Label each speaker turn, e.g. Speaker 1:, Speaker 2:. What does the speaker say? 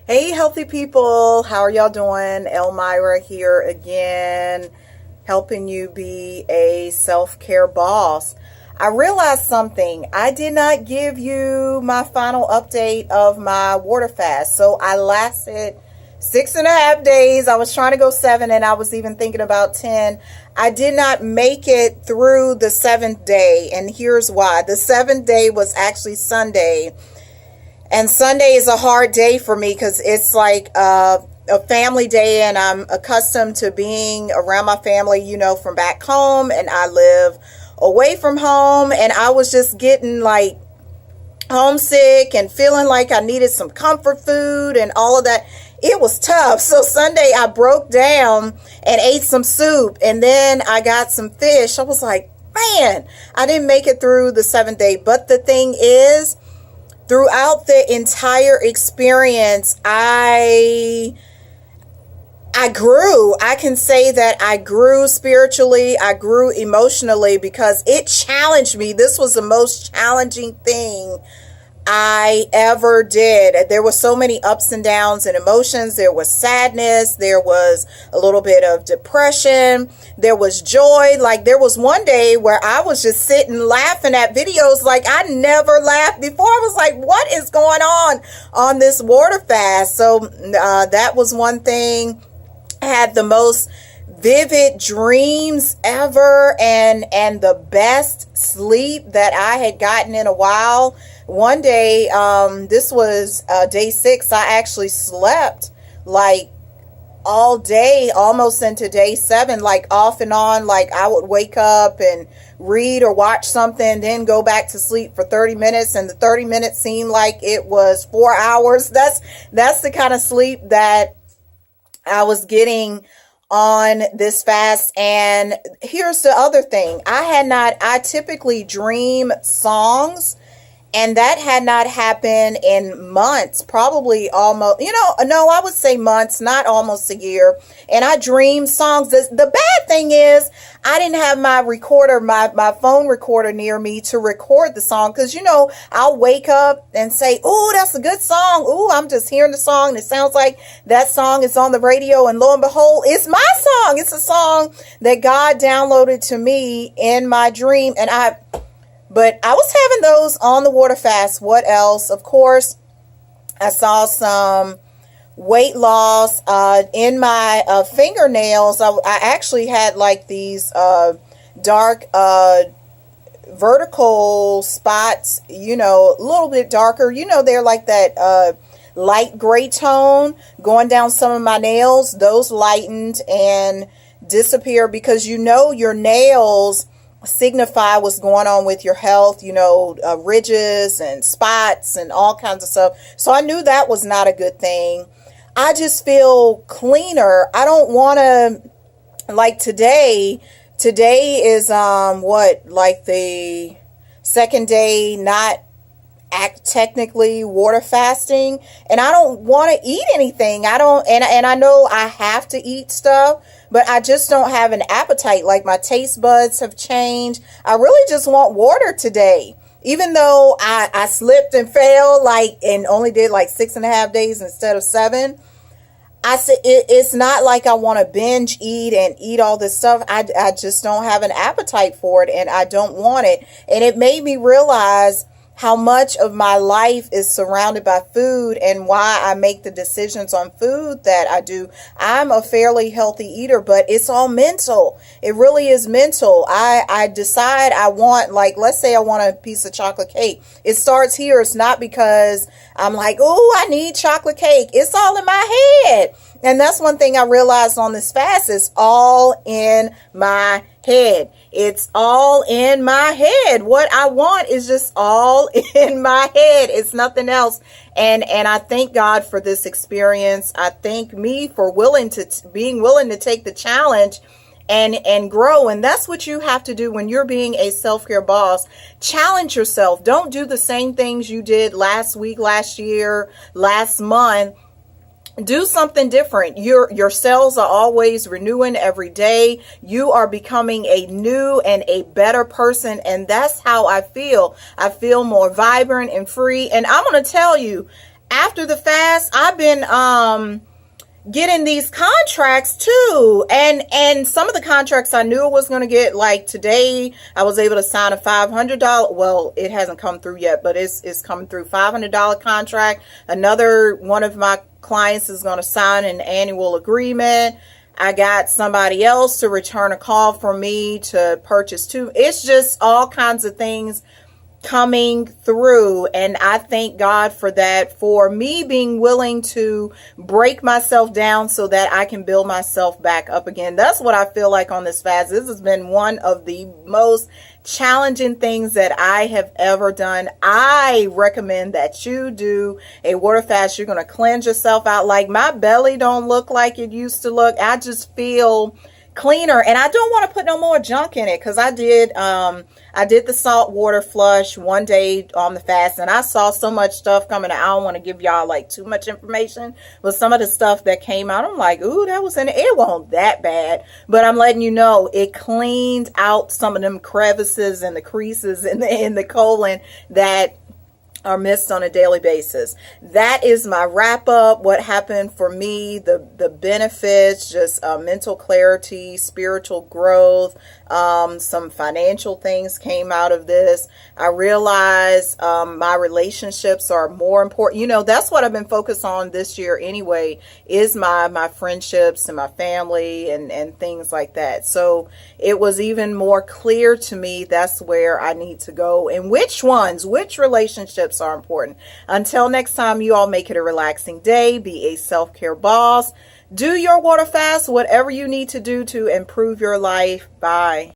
Speaker 1: Hey, healthy people. How are y'all doing? Elmira here again, helping you be a self-care boss. I realized something. I did not give you my final update of my water fast. So I lasted 6.5 days. I was trying to go 7, and I was even thinking about 10. I did not make it through the 7th day, and here's why. The 7th day was actually Sunday. And Sunday is a hard day for me because it's like a family day, and I'm accustomed to being around my family, from back home, and I live away from home, and I was just getting like homesick and feeling like I needed some comfort food and all of that. It was tough. So Sunday I broke down and ate some soup, and then I got some fish. I was like, man, I didn't make it through the 7th day. But the thing is, throughout the entire experience, I grew. I can say that I grew spiritually. I grew emotionally because it challenged me. This was the most challenging thing I ever did. There were so many ups and downs and emotions. There was sadness. There was a little bit of depression. There was joy. Like there was one day where I was just sitting laughing at videos like I never laughed before. I was like, what is going on this water fast? So that was one thing. I had the most vivid dreams ever and the best sleep that I had gotten in a while. One day, this was day 6, I actually slept like all day, almost into day 7, like off and on. Like I would wake up and read or watch something, then go back to sleep for 30 minutes, and the 30 minutes seemed like it was 4 hours. That's the kind of sleep that I was getting on this fast. And here's the other thing. I typically dream songs, and that had not happened in months, probably almost, no, I would say months, not almost a year. And I dream songs. The bad thing is I didn't have my recorder, my phone recorder near me to record the song. Because, I'll wake up and say, oh, that's a good song. Oh, I'm just hearing the song, and it sounds like that song is on the radio. And lo and behold, it's my song. It's a song that God downloaded to me in my dream. But I was having those on the water fast. What else? Of course, I saw some weight loss in my fingernails. I actually had like these dark vertical spots, a little bit darker. They're like that light gray tone going down some of my nails. Those lightened and disappeared because your nails signify what's going on with your health, ridges and spots and all kinds of stuff. So I knew that was not a good thing. I just feel cleaner. I don't want to, like today is like the 2nd day, not technically water fasting, and I don't want to eat anything. I don't, and I know I have to eat stuff, but I just don't have an appetite. Like my taste buds have changed. I really just want water today. Even though I slipped and fell and only did like 6.5 days instead of 7. I said it's not like I want to binge eat and eat all this stuff. I just don't have an appetite for it, and I don't want it. And it made me realize how much of my life is surrounded by food and why I make the decisions on food that I do. I'm a fairly healthy eater, but it's all mental. It really is mental. I decide I want, like, let's say I want a piece of chocolate cake. It starts here. It's not because I'm like, oh, I need chocolate cake. It's all in my head. And that's one thing I realized on this fast. It's all in my head. It's all in my head. What I want is just all in my head. It's nothing else. And I thank God for this experience. I thank me for being willing to take the challenge and grow. And that's what you have to do when you're being a self-care boss. Challenge yourself. Don't do the same things you did last week, last year, last month. Do something different. Your cells are always renewing every day. You are becoming a new and a better person. And that's how I feel. I feel more vibrant and free. And I'm going to tell you, after the fast, I've been getting these contracts too, and some of the contracts I knew I was going to get. Like today I was able to sign a $500, well, it hasn't come through yet, but it's coming through, $500 contract. Another one of my clients is going to sign an annual agreement. I got somebody else to return a call from me to purchase too. It's just all kinds of things coming through, and I thank God for that, for me being willing to break myself down so that I can build myself back up again. That's what I feel like on this fast. This has been one of the most challenging things that I have ever done. I recommend that you do a water fast. You're going to cleanse yourself out. Like, my belly don't look like it used to look. I just feel cleaner, and I don't want to put no more junk in it, because I did the salt water flush one day on the fast, and I saw so much stuff coming out. I don't want to give y'all like too much information, but some of the stuff that came out, I'm like, ooh, that was in it. It wasn't that bad, but I'm letting you know it cleaned out some of them crevices and the creases in the colon that are missed on a daily basis. That is my wrap up. What happened for me, the benefits, just mental clarity, spiritual growth, some financial things came out of this. I realized my relationships are more important. You know, that's what I've been focused on this year anyway, is my friendships and my family and things like that. So it was even more clear to me that's where I need to go, and which relationships are important. Until next time, you all make it a relaxing day. Be a self-care boss. Do your water fast, whatever you need to do to improve your life. Bye.